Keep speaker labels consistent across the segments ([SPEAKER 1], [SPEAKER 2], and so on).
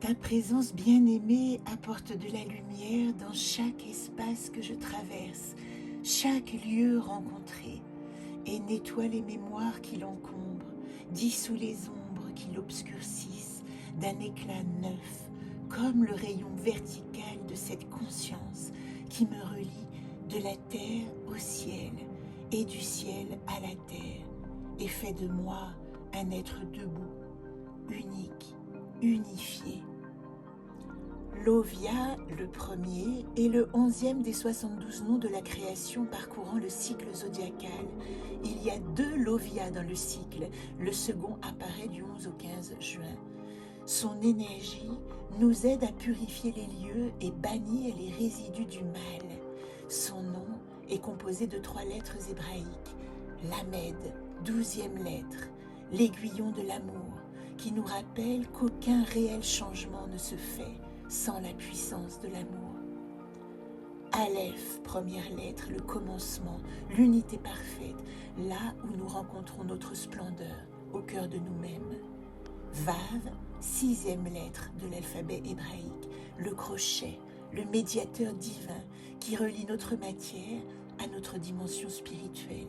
[SPEAKER 1] Ta présence bien-aimée apporte de la lumière dans chaque espace que je traverse, chaque lieu rencontré, et nettoie les mémoires qui l'encombrent, dissout les ombres qui l'obscurcissent d'un éclat neuf, comme le rayon vertical de cette conscience qui me relie de la terre au ciel et du ciel à la terre, et fait de moi un être debout, unique, unifié. Lovia, le premier, est le 11e des 72 noms de la création parcourant le cycle zodiacal. Il y a 2 Lovia dans le cycle, le second apparaît du 11 au 15 juin. Son énergie nous aide à purifier les lieux et bannir les résidus du mal. Son nom est composé de 3 lettres hébraïques, Lamed, 12e lettre, l'aiguillon de l'amour, qui nous rappelle qu'aucun réel changement ne se fait sans la puissance de l'amour. Aleph, première lettre, le commencement, l'unité parfaite, là où nous rencontrons notre splendeur, au cœur de nous-mêmes. Vav, 6e lettre de l'alphabet hébraïque, le crochet, le médiateur divin qui relie notre matière à notre dimension spirituelle.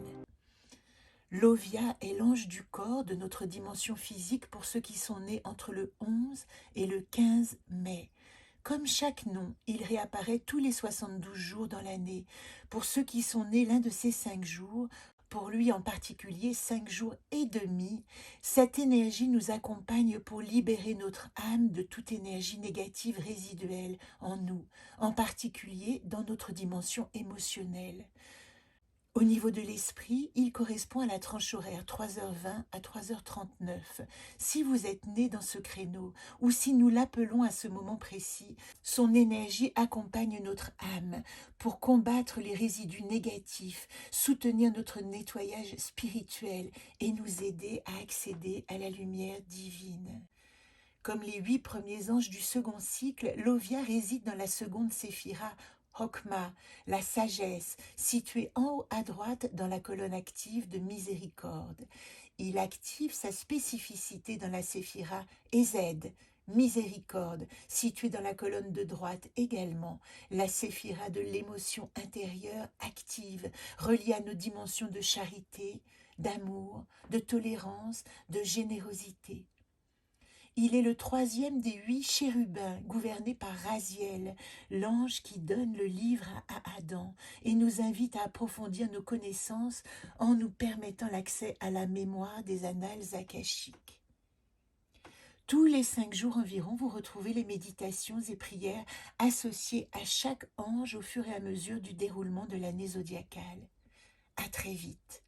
[SPEAKER 1] Lovia est l'ange du corps de notre dimension physique pour ceux qui sont nés entre le 11 et le 15 mai. Comme chaque nom, il réapparaît tous les 72 jours dans l'année. Pour ceux qui sont nés l'un de ces 5 jours, pour lui en particulier 5 jours et demi, cette énergie nous accompagne pour libérer notre âme de toute énergie négative résiduelle en nous, en particulier dans notre dimension émotionnelle. Au niveau de l'esprit, il correspond à la tranche horaire 3h20 à 3h39. Si vous êtes né dans ce créneau, ou si nous l'appelons à ce moment précis, son énergie accompagne notre âme pour combattre les résidus négatifs, soutenir notre nettoyage spirituel et nous aider à accéder à la lumière divine. Comme les 8 premiers anges du second cycle, Lovia réside dans la seconde séphira, Hokma, la sagesse, située en haut à droite dans la colonne active de miséricorde. Il active sa spécificité dans la séphira Ezed, miséricorde, située dans la colonne de droite également, la séphira de l'émotion intérieure active, reliée à nos dimensions de charité, d'amour, de tolérance, de générosité. Il est le 3e des 8 chérubins, gouverné par Raziel, l'ange qui donne le livre à Adam et nous invite à approfondir nos connaissances en nous permettant l'accès à la mémoire des annales akashiques. Tous les 5 jours environ, vous retrouvez les méditations et prières associées à chaque ange au fur et à mesure du déroulement de l'année zodiacale. À très vite.